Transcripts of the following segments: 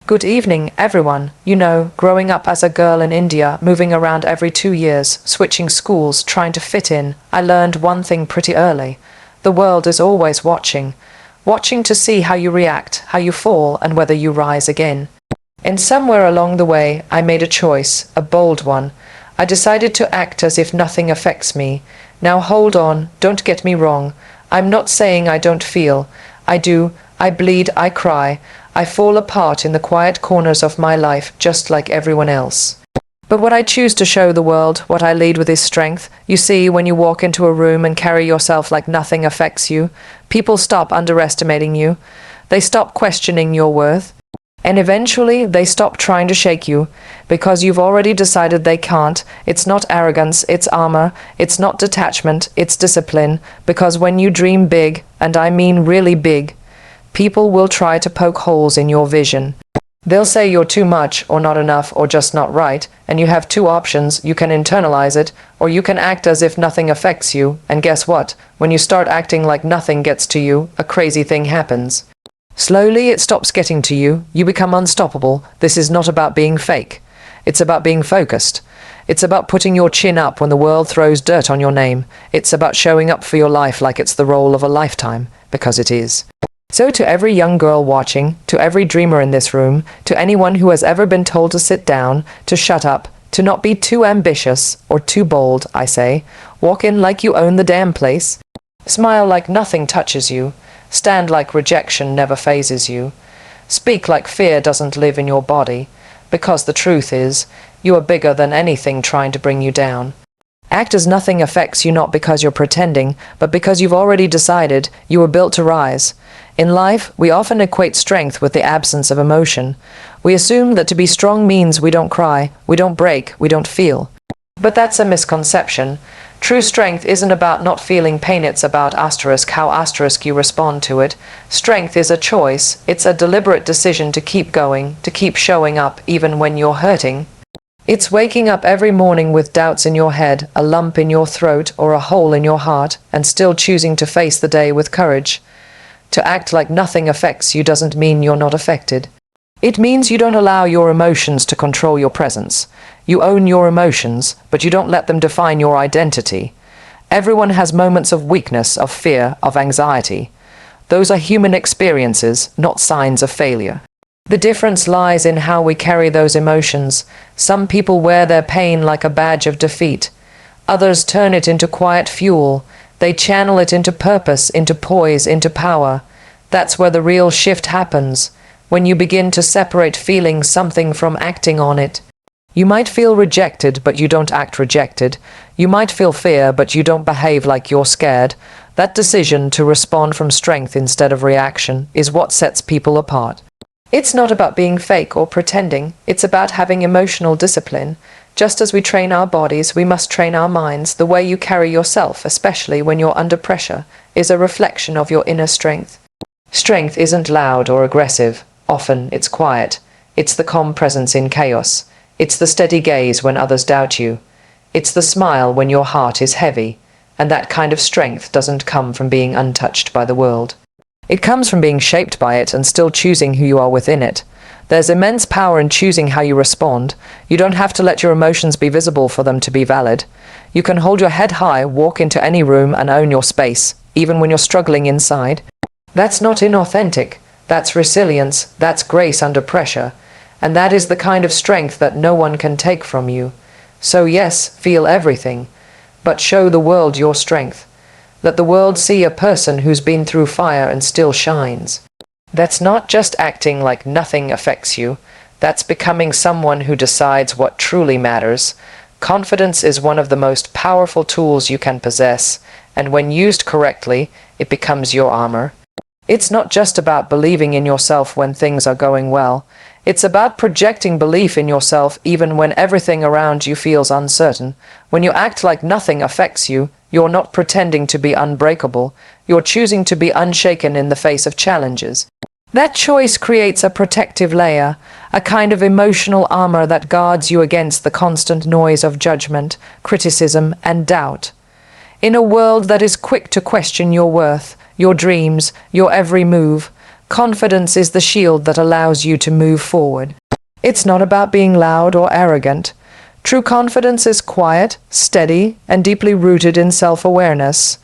Good evening, everyone. You know, growing up as a girl in India, moving around every 2 years, switching schools, trying to fit in, I learned one thing pretty early. The world is always watching. Watching to see how you react, how you fall, and whether you rise again. And somewhere along the way, I made a choice, a bold one. I decided to act as if nothing affects me. Now hold on, don't get me wrong. I'm not saying I don't feel. I do. I bleed, I cry. I fall apart in the quiet corners of my life, just like everyone else. But what I choose to show the world, what I lead with is strength. You see, when you walk into a room and carry yourself like nothing affects you, people stop underestimating you. They stop questioning your worth. And eventually, they stop trying to shake you, because you've already decided they can't. It's not arrogance, it's armor. It's not detachment, it's discipline. Because when you dream big, and I mean really big, people will try to poke holes in your vision. They'll say you're too much, or not enough, or just not right, and you have two options. You can internalize it, or you can act as if nothing affects you. And guess what? When you start acting like nothing gets to you, a crazy thing happens. Slowly, it stops getting to you. You become unstoppable. This is not about being fake. It's about being focused. It's about putting your chin up when the world throws dirt on your name. It's about showing up for your life like it's the role of a lifetime, because it is. So to every young girl watching, to every dreamer in this room, to anyone who has ever been told to sit down, to shut up, to not be too ambitious or too bold, I say, walk in like you own the damn place. Smile like nothing touches you. Stand like rejection never phases you. Speak like fear doesn't live in your body, because the truth is, you are bigger than anything trying to bring you down. Act as nothing affects you, not because you're pretending, but because you've already decided you were built to rise. In life, we often equate strength with the absence of emotion. We assume that to be strong means we don't cry, we don't break, we don't feel. But that's a misconception. True strength isn't about not feeling pain, it's about how you respond to it. Strength is a choice. It's a deliberate decision to keep going, to keep showing up even when you're hurting. It's waking up every morning with doubts in your head, a lump in your throat, or a hole in your heart, and still choosing to face the day with courage. To act like nothing affects you doesn't mean you're not affected. It means you don't allow your emotions to control your presence. You own your emotions, but you don't let them define your identity. Everyone has moments of weakness, of fear, of anxiety. Those are human experiences, not signs of failure. The difference lies in how we carry those emotions. Some people wear their pain like a badge of defeat. Others turn it into quiet fuel. They channel it into purpose, into poise, into power. That's where the real shift happens. When you begin to separate feeling something from acting on it. You might feel rejected, but you don't act rejected. You might feel fear, but you don't behave like you're scared. That decision to respond from strength instead of reaction is what sets people apart. It's not about being fake or pretending. It's about having emotional discipline. Just as we train our bodies, we must train our minds. The way you carry yourself, especially when you're under pressure, is a reflection of your inner strength. Strength isn't loud or aggressive. Often it's quiet. It's the calm presence in chaos. It's the steady gaze when others doubt you. It's the smile when your heart is heavy. And that kind of strength doesn't come from being untouched by the world. It comes from being shaped by it and still choosing who you are within it. There's immense power in choosing how you respond. You don't have to let your emotions be visible for them to be valid. You can hold your head high, walk into any room and own your space, even when you're struggling inside. That's not inauthentic. That's resilience, that's grace under pressure, and that is the kind of strength that no one can take from you. So yes, feel everything, but show the world your strength. Let the world see a person who's been through fire and still shines. That's not just acting like nothing affects you, that's becoming someone who decides what truly matters. Confidence is one of the most powerful tools you can possess, and when used correctly, it becomes your armor. It's not just about believing in yourself when things are going well. It's about projecting belief in yourself even when everything around you feels uncertain. When you act like nothing affects you, you're not pretending to be unbreakable. You're choosing to be unshaken in the face of challenges. That choice creates a protective layer, a kind of emotional armor that guards you against the constant noise of judgment, criticism, and doubt. In a world that is quick to question your worth, your dreams, your every move, Confidence is the shield that allows you to move forward. It's not about being loud or arrogant. True confidence is quiet, steady, and deeply rooted in self-awareness.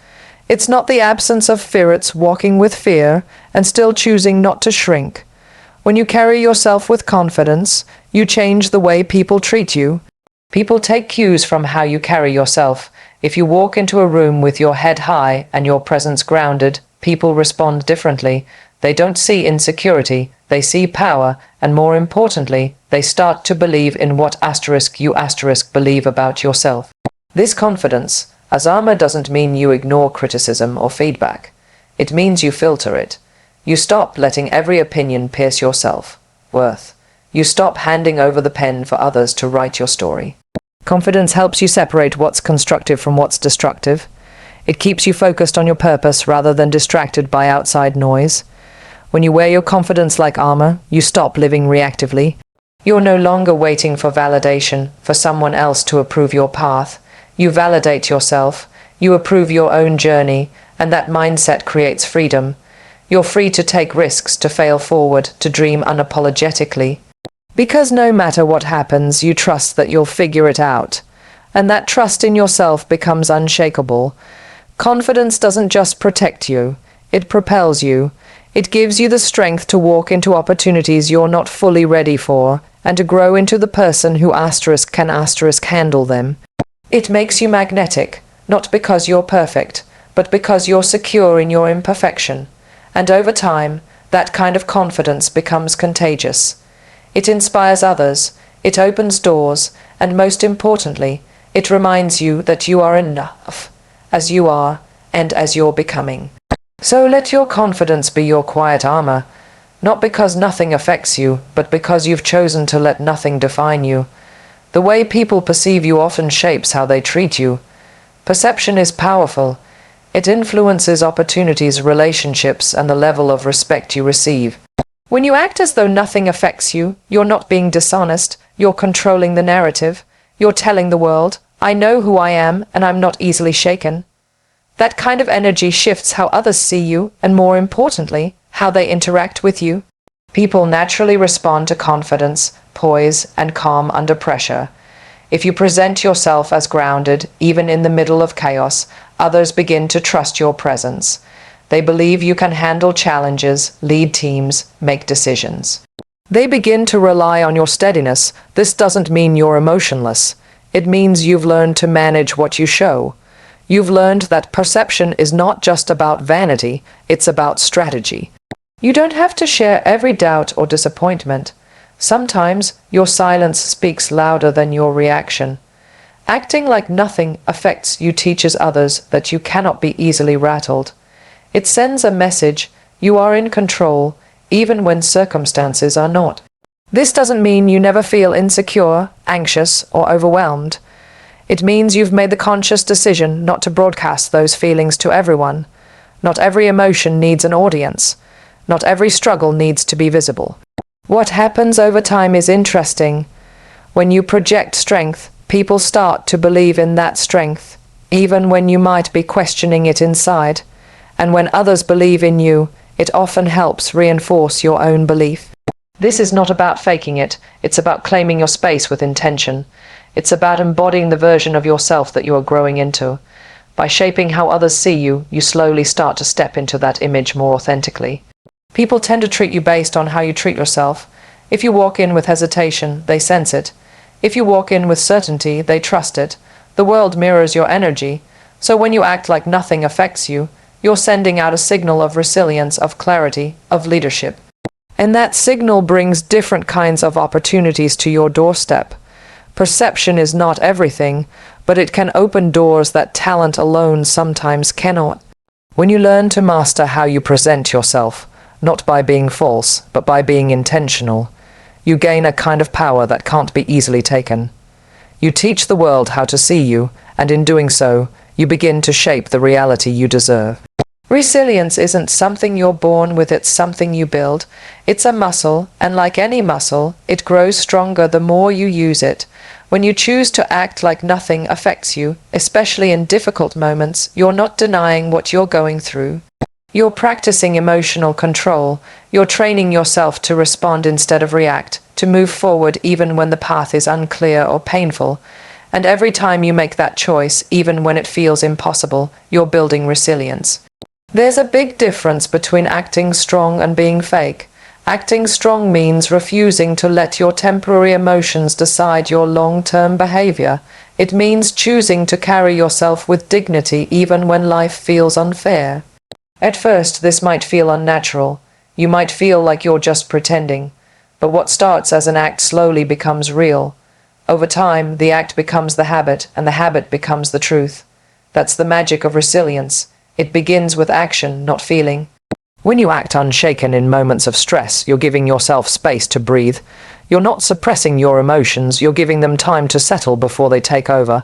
It's not the absence of fear, it's walking with fear and still choosing not to shrink. When you carry yourself with confidence, you change the way people treat you. People take cues from how you carry yourself. If you walk into a room with your head high and your presence grounded, people respond differently. They don't see insecurity, they see power, and more importantly, they start to believe in what you believe about yourself. This confidence, as armor, doesn't mean you ignore criticism or feedback. It means you filter it. You stop letting every opinion pierce your self-worth. You stop handing over the pen for others to write your story. Confidence helps you separate what's constructive from what's destructive. It keeps you focused on your purpose rather than distracted by outside noise. When you wear your confidence like armor, you stop living reactively. You're no longer waiting for validation, for someone else to approve your path. You validate yourself, you approve your own journey, and that mindset creates freedom. You're free to take risks, to fail forward, to dream unapologetically. Because no matter what happens, you trust that you'll figure it out. And that trust in yourself becomes unshakable. Confidence doesn't just protect you, it propels you. It gives you the strength to walk into opportunities you're not fully ready for, and to grow into the person who can handle them. It makes you magnetic, not because you're perfect, but because you're secure in your imperfection. And over time, that kind of confidence becomes contagious. It inspires others, it opens doors, and most importantly, it reminds you that you are enough, as you are, and as you're becoming. So let your confidence be your quiet armor, not because nothing affects you, but because you've chosen to let nothing define you. The way people perceive you often shapes how they treat you. Perception is powerful. It influences opportunities, relationships, and the level of respect you receive. When you act as though nothing affects you, you're not being dishonest, you're controlling the narrative. You're telling the world, I know who I am, and I'm not easily shaken. That kind of energy shifts how others see you, and more importantly, how they interact with you. People naturally respond to confidence, poise, and calm under pressure. If you present yourself as grounded, even in the middle of chaos, others begin to trust your presence. They believe you can handle challenges, lead teams, make decisions. They begin to rely on your steadiness. This doesn't mean you're emotionless. It means you've learned to manage what you show. You've learned that perception is not just about vanity, it's about strategy. You don't have to share every doubt or disappointment. Sometimes your silence speaks louder than your reaction. Acting like nothing affects you teaches others that you cannot be easily rattled. It sends a message, you are in control, even when circumstances are not. This doesn't mean you never feel insecure, anxious, or overwhelmed. It means you've made the conscious decision not to broadcast those feelings to everyone. Not every emotion needs an audience. Not every struggle needs to be visible. What happens over time is interesting. When you project strength, people start to believe in that strength, even when you might be questioning it inside. And when others believe in you, it often helps reinforce your own belief. This is not about faking it, it's about claiming your space with intention. It's about embodying the version of yourself that you are growing into. By shaping how others see you, you slowly start to step into that image more authentically. People tend to treat you based on how you treat yourself. If you walk in with hesitation, they sense it. If you walk in with certainty, they trust it. The world mirrors your energy. So when you act like nothing affects you, you're sending out a signal of resilience, of clarity, of leadership. And that signal brings different kinds of opportunities to your doorstep. Perception is not everything, but it can open doors that talent alone sometimes cannot. When you learn to master how you present yourself, not by being false, but by being intentional, you gain a kind of power that can't be easily taken. You teach the world how to see you, and in doing so, you begin to shape the reality you deserve. Resilience isn't something you're born with, it's something you build. It's a muscle, and like any muscle, it grows stronger the more you use it. When you choose to act like nothing affects you, especially in difficult moments, you're not denying what you're going through. You're practicing emotional control. You're training yourself to respond instead of react, to move forward even when the path is unclear or painful. And every time you make that choice, even when it feels impossible, you're building resilience. There's a big difference between acting strong and being fake. Acting strong means refusing to let your temporary emotions decide your long-term behavior. It means choosing to carry yourself with dignity even when life feels unfair. At first, this might feel unnatural. You might feel like you're just pretending. But what starts as an act slowly becomes real. Over time, the act becomes the habit, and the habit becomes the truth. That's the magic of resilience. It begins with action, not feeling. When you act unshaken in moments of stress, you're giving yourself space to breathe. You're not suppressing your emotions, you're giving them time to settle before they take over.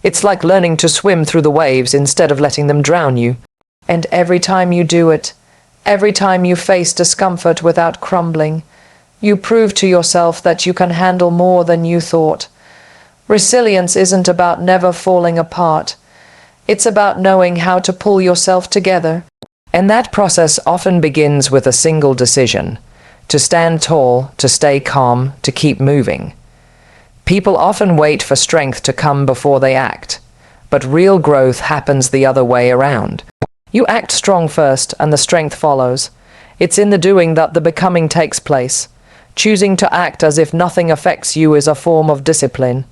It's like learning to swim through the waves instead of letting them drown you. And every time you do it, every time you face discomfort without crumbling, you prove to yourself that you can handle more than you thought. Resilience isn't about never falling apart. It's about knowing how to pull yourself together. And that process often begins with a single decision: to stand tall, to stay calm, to keep moving. People often wait for strength to come before they act, but real growth happens the other way around. You act strong first, and the strength follows. It's in the doing that the becoming takes place. Choosing to act as if nothing affects you is a form of discipline.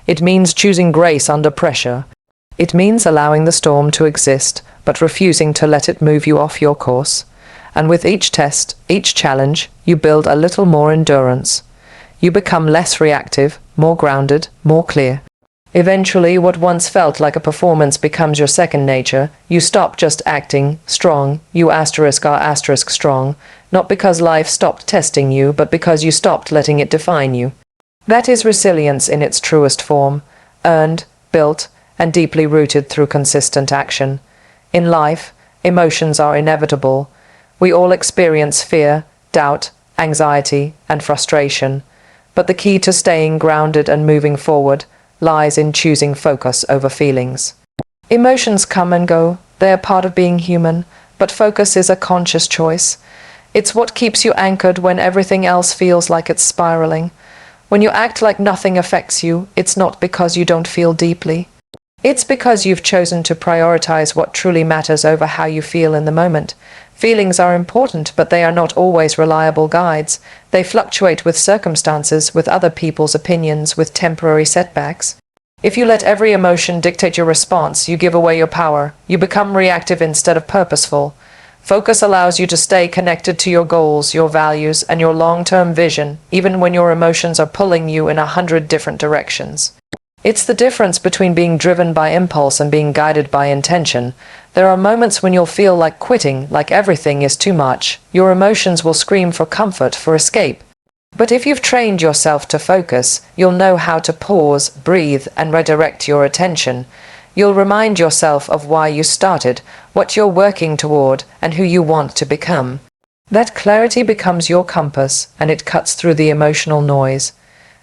It means choosing grace under pressure. It means allowing the storm to exist, but refusing to let it move you off your course. And with each test, each challenge, you build a little more endurance. You become less reactive, more grounded, more clear. Eventually, what once felt like a performance becomes your second nature. You stop just acting strong. You are strong, not because life stopped testing you, but because you stopped letting it define you. That is resilience in its truest form, earned, built, and deeply rooted through consistent action. In life, emotions are inevitable. We all experience fear, doubt, anxiety, and frustration. But the key to staying grounded and moving forward lies in choosing focus over feelings. Emotions come and go. They are part of being human, but focus is a conscious choice. It's what keeps you anchored when everything else feels like it's spiraling. When you act like nothing affects you, it's not because you don't feel deeply. It's because you've chosen to prioritize what truly matters over how you feel in the moment. Feelings are important, but they are not always reliable guides. They fluctuate with circumstances, with other people's opinions, with temporary setbacks. If you let every emotion dictate your response, you give away your power. You become reactive instead of purposeful. Focus allows you to stay connected to your goals, your values, and your long-term vision, even when your emotions are pulling you in 100 different directions. It's the difference between being driven by impulse and being guided by intention. There are moments when you'll feel like quitting, like everything is too much. Your emotions will scream for comfort, for escape. But if you've trained yourself to focus, you'll know how to pause, breathe, and redirect your attention. You'll remind yourself of why you started, what you're working toward, and who you want to become. That clarity becomes your compass, and it cuts through the emotional noise.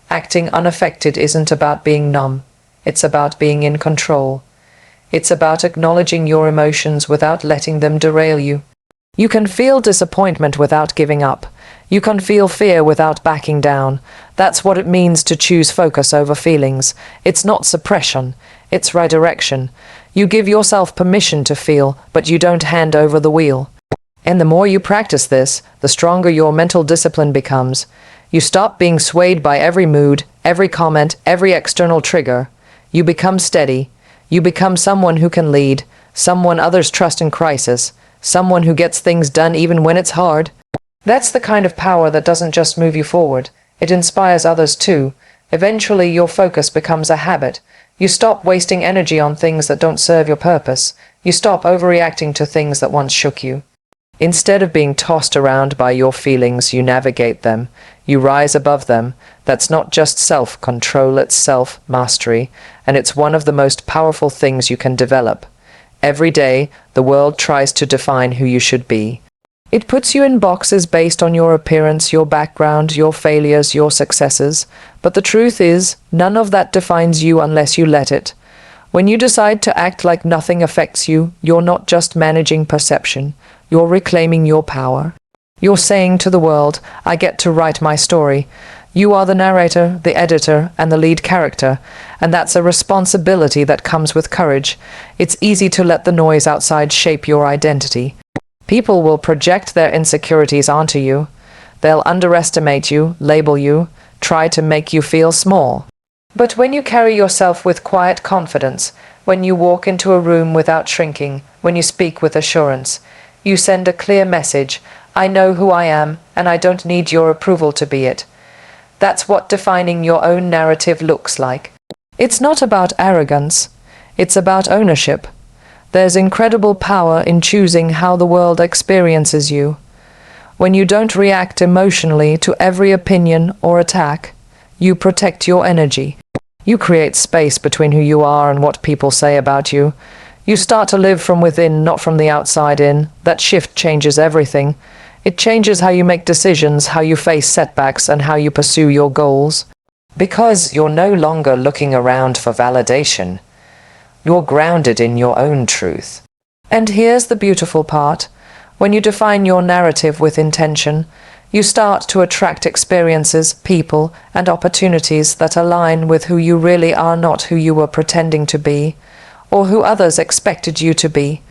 Acting unaffected isn't about being numb. It's about being in control. It's about acknowledging your emotions without letting them derail you. You can feel disappointment without giving up. You can feel fear without backing down. That's what it means to choose focus over feelings. It's not suppression. It's redirection. You give yourself permission to feel, but you don't hand over the wheel. And the more you practice this, the stronger your mental discipline becomes. You stop being swayed by every mood, every comment, every external trigger. You become steady. You become someone who can lead, someone others trust in crisis, someone who gets things done even when it's hard. That's the kind of power that doesn't just move you forward. It inspires others too. Eventually, your focus becomes a habit. You stop wasting energy on things that don't serve your purpose. You stop overreacting to things that once shook you. Instead of being tossed around by your feelings, you navigate them. You rise above them. That's not just self-control, it's self-mastery, and it's one of the most powerful things you can develop. Every day, the world tries to define who you should be. It puts you in boxes based on your appearance, your background, your failures, your successes. But the truth is, none of that defines you unless you let it. When you decide to act like nothing affects you, you're not just managing perception. You're reclaiming your power. You're saying to the world, I get to write my story. You are the narrator, the editor, and the lead character, and that's a responsibility that comes with courage. It's easy to let the noise outside shape your identity. People will project their insecurities onto you. They'll underestimate you, label you, try to make you feel small. But when you carry yourself with quiet confidence, when you walk into a room without shrinking, when you speak with assurance, you send a clear message. I know who I am, and I don't need your approval to be it. That's what defining your own narrative looks like. It's not about arrogance. It's about ownership. There's incredible power in choosing how the world experiences you. When you don't react emotionally to every opinion or attack, you protect your energy. You create space between who you are and what people say about you. You start to live from within, not from the outside in. That shift changes everything. It changes how you make decisions, how you face setbacks, and how you pursue your goals. Because you're no longer looking around for validation. You're grounded in your own truth. And here's the beautiful part. When you define your narrative with intention, you start to attract experiences, people, and opportunities that align with who you really are, not who you were pretending to be, or who others expected you to be.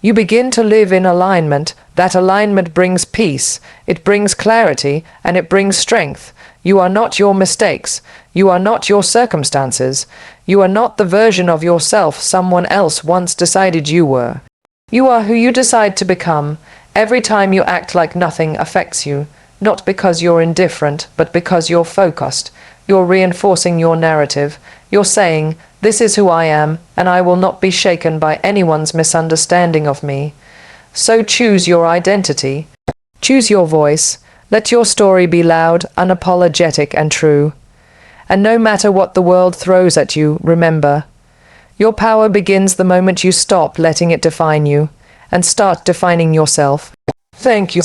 You begin to live in alignment. That alignment brings peace, it brings clarity, and it brings strength. You are not your mistakes. You are not your circumstances. You are not the version of yourself someone else once decided you were. You are who you decide to become. Every time you act like nothing affects you, not because you're indifferent, but because you're focused. You're reinforcing your narrative. You're saying, this is who I am, and I will not be shaken by anyone's misunderstanding of me. So choose your identity. Choose your voice. Let your story be loud, unapologetic, and true. And no matter what the world throws at you, remember, your power begins the moment you stop letting it define you and start defining yourself. Thank you.